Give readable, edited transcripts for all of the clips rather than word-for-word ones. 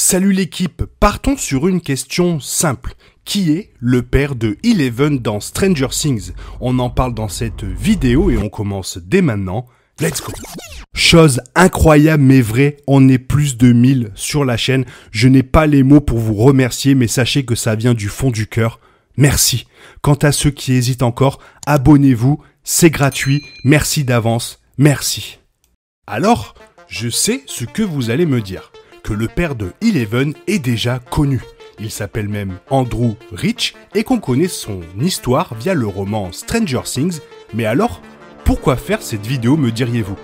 Salut l'équipe, partons sur une question simple. Qui est le père de Eleven dans Stranger Things? On en parle dans cette vidéo et on commence dès maintenant. Let's go! Chose incroyable mais vraie, on est plus de 1000 sur la chaîne. Je n'ai pas les mots pour vous remercier, mais sachez que ça vient du fond du cœur. Merci. Quant à ceux qui hésitent encore, abonnez-vous, c'est gratuit. Merci d'avance, merci. Alors, je sais ce que vous allez me dire. Que le père de Eleven est déjà connu. Il s'appelle même Andrew Rich et qu'on connaît son histoire via le roman Stranger Things. Mais alors, pourquoi faire cette vidéo, me diriez-vous?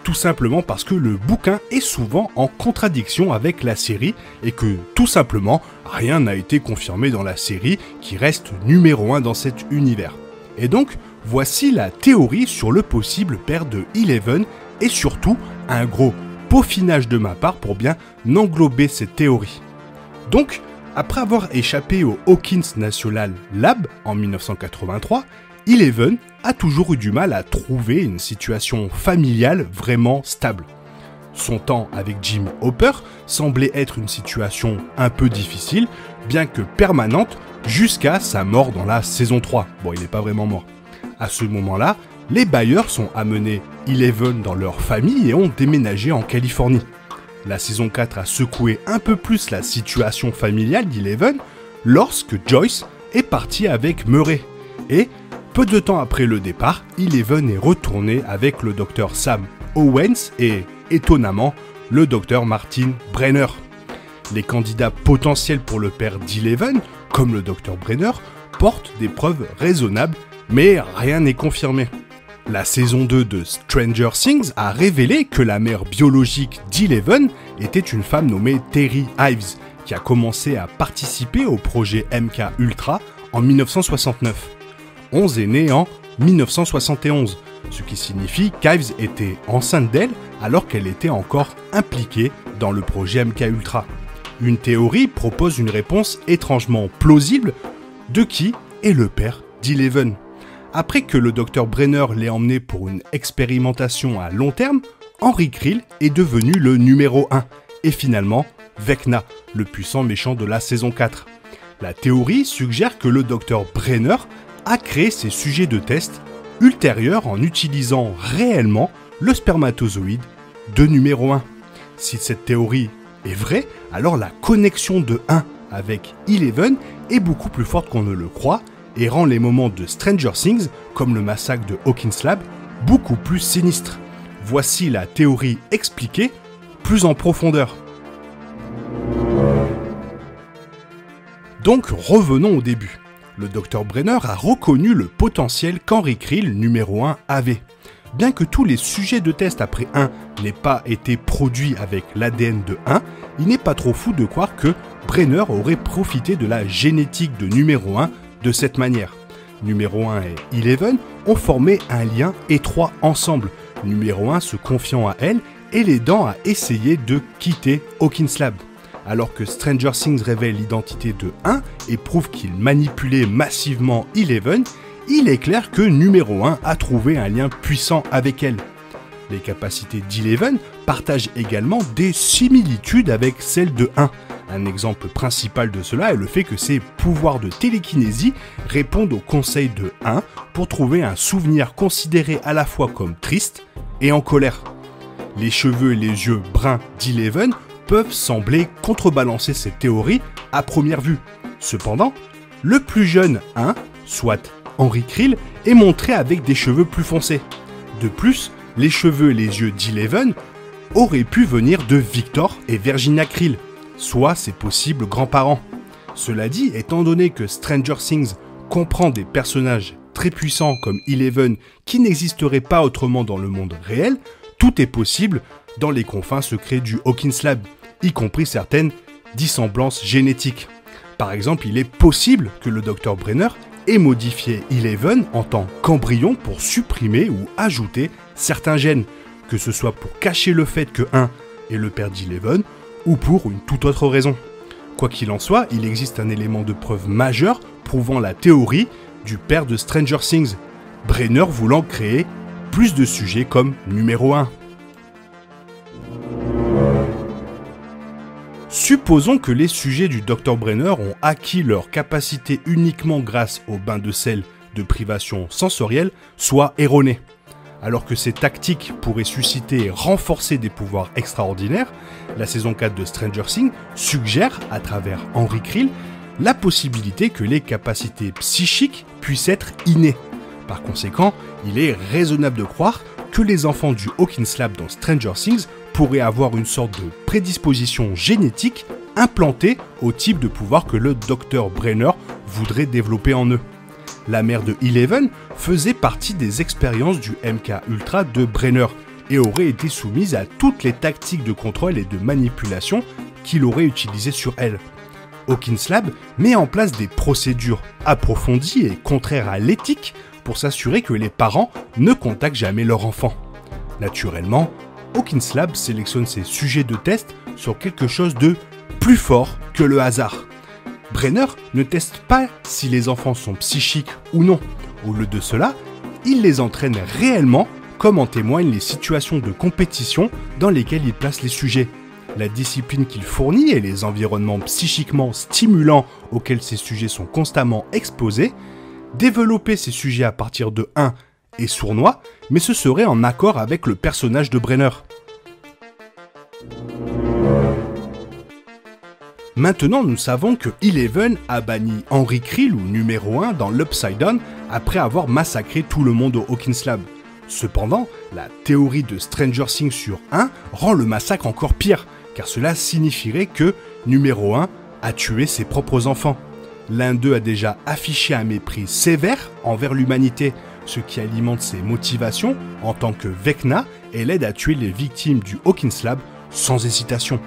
Tout simplement parce que le bouquin est souvent en contradiction avec la série et que, tout simplement, rien n'a été confirmé dans la série qui reste numéro 1 dans cet univers. Et donc, voici la théorie sur le possible père de Eleven et surtout un gros peaufinage de ma part pour bien englober cette théorie. Donc, après avoir échappé au Hawkins National Lab en 1983, Eleven a toujours eu du mal à trouver une situation familiale vraiment stable. Son temps avec Jim Hopper semblait être une situation un peu difficile, bien que permanente, jusqu'à sa mort dans la saison 3. Bon, il n'est pas vraiment mort. À ce moment-là, les Byers ont amené Eleven dans leur famille et ont déménagé en Californie. La saison 4 a secoué un peu plus la situation familiale d'Eleven lorsque Joyce est partie avec Murray. Et peu de temps après le départ, Eleven est retourné avec le docteur Sam Owens et, étonnamment, le docteur Martin Brenner. Les candidats potentiels pour le père d'Eleven, comme le docteur Brenner, portent des preuves raisonnables, mais rien n'est confirmé. La saison 2 de Stranger Things a révélé que la mère biologique d'Eleven était une femme nommée Terry Ives, qui a commencé à participer au projet MK Ultra en 1969. 11 est née en 1971, ce qui signifie qu'Ives était enceinte d'elle alors qu'elle était encore impliquée dans le projet MK Ultra. Une théorie propose une réponse étrangement plausible de qui est le père d'Eleven. Après que le docteur Brenner l'ait emmené pour une expérimentation à long terme, Henry Creel est devenu le numéro 1 et finalement Vecna, le puissant méchant de la saison 4. La théorie suggère que le docteur Brenner a créé ses sujets de test ultérieurs en utilisant réellement le spermatozoïde de numéro 1. Si cette théorie est vraie, alors la connexion de 1 avec Eleven est beaucoup plus forte qu'on ne le croit et rend les moments de Stranger Things, comme le massacre de Hawkins Lab, beaucoup plus sinistres. Voici la théorie expliquée plus en profondeur. Donc revenons au début. Le Dr Brenner a reconnu le potentiel qu'Henry Creel numéro 1 avait. Bien que tous les sujets de test après 1 n'aient pas été produits avec l'ADN de 1, il n'est pas trop fou de croire que Brenner aurait profité de la génétique de numéro 1 de cette manière. Numéro 1 et Eleven ont formé un lien étroit ensemble, numéro 1 se confiant à elle et l'aidant à essayer de quitter Hawkins Lab. Alors que Stranger Things révèle l'identité de 1 et prouve qu'il manipulait massivement Eleven, il est clair que numéro 1 a trouvé un lien puissant avec elle. Les capacités d'Eleven partagent également des similitudes avec celles de 1. Un exemple principal de cela est le fait que ses pouvoirs de télékinésie répondent aux conseils de 1 pour trouver un souvenir considéré à la fois comme triste et en colère. Les cheveux et les yeux bruns d'Eleven peuvent sembler contrebalancer cette théorie à première vue. Cependant, le plus jeune 1, soit Henry Creel, est montré avec des cheveux plus foncés. De plus, les cheveux et les yeux d'Eleven auraient pu venir de Victor et Virginia Creel, soit ses possibles grands-parents. Cela dit, étant donné que Stranger Things comprend des personnages très puissants comme Eleven qui n'existeraient pas autrement dans le monde réel, tout est possible dans les confins secrets du Hawkins Lab, y compris certaines dissemblances génétiques. Par exemple, il est possible que le Dr Brenner ait modifié Eleven en tant qu'embryon pour supprimer ou ajouter certains gènes, que ce soit pour cacher le fait que 1 est le père d'Eleven ou pour une toute autre raison. Quoi qu'il en soit, il existe un élément de preuve majeur prouvant la théorie du père de Stranger Things, Brenner voulant créer plus de sujets comme numéro 1. Supposons que les sujets du Dr Brenner ont acquis leur capacité uniquement grâce au bain de sel de privation sensorielle soit erronée. Alors que ces tactiques pourraient susciter et renforcer des pouvoirs extraordinaires, la saison 4 de Stranger Things suggère, à travers Henry Creel, la possibilité que les capacités psychiques puissent être innées. Par conséquent, il est raisonnable de croire que les enfants du Hawkins Lab dans Stranger Things pourraient avoir une sorte de prédisposition génétique implantée au type de pouvoir que le Dr Brenner voudrait développer en eux. La mère de Eleven faisait partie des expériences du MK Ultra de Brenner et aurait été soumise à toutes les tactiques de contrôle et de manipulation qu'il aurait utilisées sur elle. Hawkins Lab met en place des procédures approfondies et contraires à l'éthique pour s'assurer que les parents ne contactent jamais leur enfant. Naturellement, Hawkins Lab sélectionne ses sujets de test sur quelque chose de plus fort que le hasard. Brenner ne teste pas si les enfants sont psychiques ou non. Au lieu de cela, il les entraîne réellement, comme en témoignent les situations de compétition dans lesquelles il place les sujets. La discipline qu'il fournit et les environnements psychiquement stimulants auxquels ces sujets sont constamment exposés, développer ces sujets à partir de 1 est sournois, mais ce serait en accord avec le personnage de Brenner. Maintenant, nous savons que Eleven a banni Henry Creel ou numéro 1 dans l'Upside Down après avoir massacré tout le monde au Hawkins Lab. Cependant, la théorie de Stranger Things sur 1 rend le massacre encore pire, car cela signifierait que numéro 1 a tué ses propres enfants. L'un d'eux a déjà affiché un mépris sévère envers l'humanité, ce qui alimente ses motivations en tant que Vecna et l'aide à tuer les victimes du Hawkins Lab sans hésitation.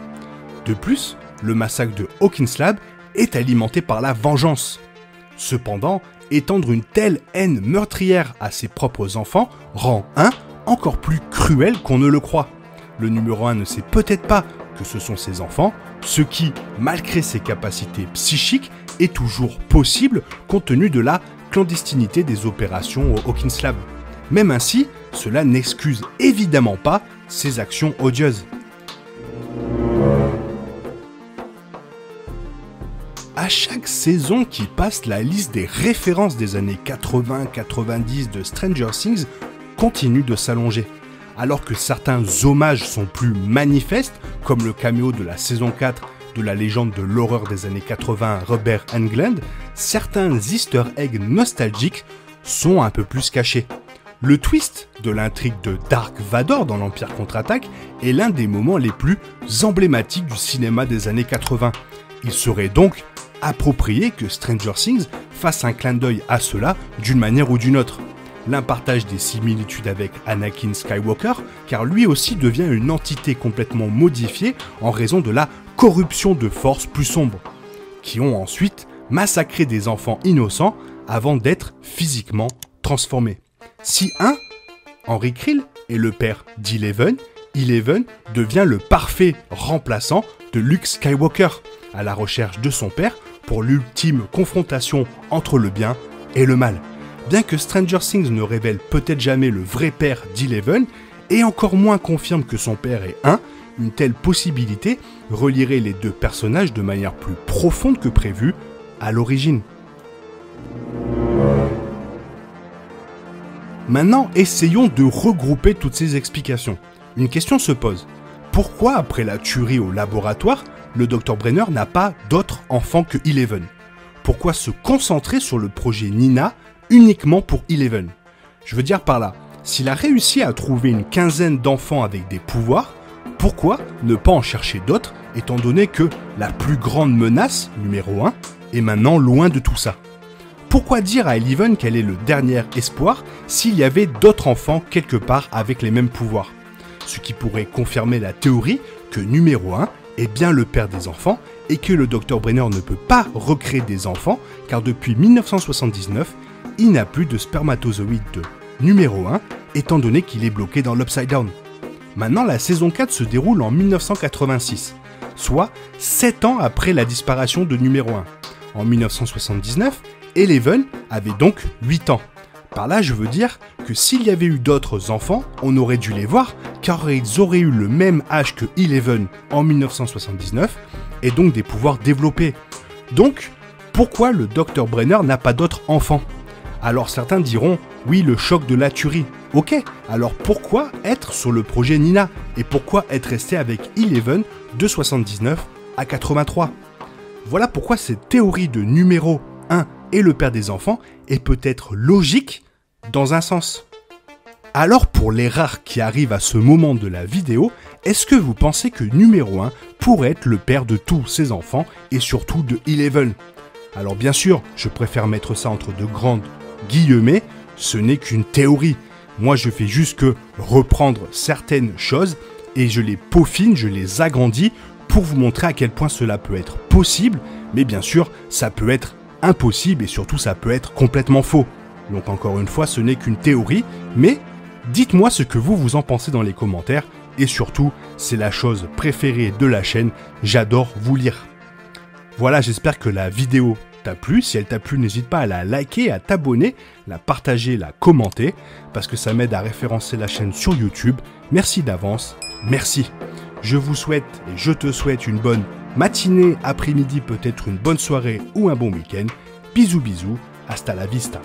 De plus, le massacre de Hawkins Lab est alimenté par la vengeance. Cependant, étendre une telle haine meurtrière à ses propres enfants rend 1 encore plus cruel qu'on ne le croit. Le numéro 1 ne sait peut-être pas que ce sont ses enfants, ce qui, malgré ses capacités psychiques, est toujours possible compte tenu de la clandestinité des opérations au Hawkins Lab. Même ainsi, cela n'excuse évidemment pas ses actions odieuses. À chaque saison qui passe, la liste des références des années 80-90 de Stranger Things continue de s'allonger. Alors que certains hommages sont plus manifestes, comme le caméo de la saison 4 de la légende de l'horreur des années 80 Robert Englund, certains easter eggs nostalgiques sont un peu plus cachés. Le twist de l'intrigue de Dark Vador dans l'Empire contre-attaque est l'un des moments les plus emblématiques du cinéma des années 80. Il serait donc approprié que Stranger Things fasse un clin d'œil à cela d'une manière ou d'une autre. L'un partage des similitudes avec Anakin Skywalker, car lui aussi devient une entité complètement modifiée en raison de la corruption de forces plus sombres, qui ont ensuite massacré des enfants innocents avant d'être physiquement transformés. Si Henry Creel est le père d'Eleven, Eleven devient le parfait remplaçant de Luke Skywalker, à la recherche de son père pour l'ultime confrontation entre le bien et le mal. Bien que Stranger Things ne révèle peut-être jamais le vrai père d'Eleven, et encore moins confirme que son père est une telle possibilité relierait les deux personnages de manière plus profonde que prévu à l'origine. Maintenant, essayons de regrouper toutes ces explications. Une question se pose. Pourquoi, après la tuerie au laboratoire, le Dr Brenner n'a pas d'autres enfants que Eleven? Pourquoi se concentrer sur le projet Nina uniquement pour Eleven? Je veux dire par là, s'il a réussi à trouver une quinzaine d'enfants avec des pouvoirs, pourquoi ne pas en chercher d'autres, étant donné que la plus grande menace, numéro 1, est maintenant loin de tout ça? Pourquoi dire à Eleven qu'elle est le dernier espoir s'il y avait d'autres enfants quelque part avec les mêmes pouvoirs? Ce qui pourrait confirmer la théorie que numéro 1 est bien le père des enfants et que le Dr Brenner ne peut pas recréer des enfants car depuis 1979, il n'a plus de spermatozoïdes de numéro 1 étant donné qu'il est bloqué dans l'Upside Down. Maintenant, la saison 4 se déroule en 1986, soit 7 ans après la disparition de numéro 1. En 1979, Eleven avait donc 8 ans. Par là, je veux dire que s'il y avait eu d'autres enfants, on aurait dû les voir, car ils auraient eu le même âge que Eleven en 1979, et donc des pouvoirs développés. Donc, pourquoi le Dr Brenner n'a pas d'autres enfants? Alors certains diront, oui, le choc de la tuerie. Ok, alors pourquoi être sur le projet Nina? Et pourquoi être resté avec Eleven de 79 à 83? Voilà pourquoi cette théorie de numéro 1 et le père des enfants est peut-être logique dans un sens. Alors pour les rares qui arrivent à ce moment de la vidéo, est-ce que vous pensez que numéro 1 pourrait être le père de tous ses enfants et surtout de Eleven? Alors bien sûr, je préfère mettre ça entre de grandes guillemets, ce n'est qu'une théorie. Moi je fais juste que reprendre certaines choses et je les peaufine, je les agrandis pour vous montrer à quel point cela peut être possible, mais bien sûr ça peut être impossible et surtout ça peut être complètement faux. Donc encore une fois, ce n'est qu'une théorie, mais dites-moi ce que vous en pensez dans les commentaires, et surtout, c'est la chose préférée de la chaîne, j'adore vous lire. Voilà, j'espère que la vidéo t'a plu. Si elle t'a plu, n'hésite pas à la liker, à t'abonner, la partager, la commenter, parce que ça m'aide à référencer la chaîne sur YouTube. Merci d'avance, merci. Je vous souhaite et je te souhaite une bonne matinée, après-midi, peut-être une bonne soirée ou un bon week-end. Bisous bisous, hasta la vista.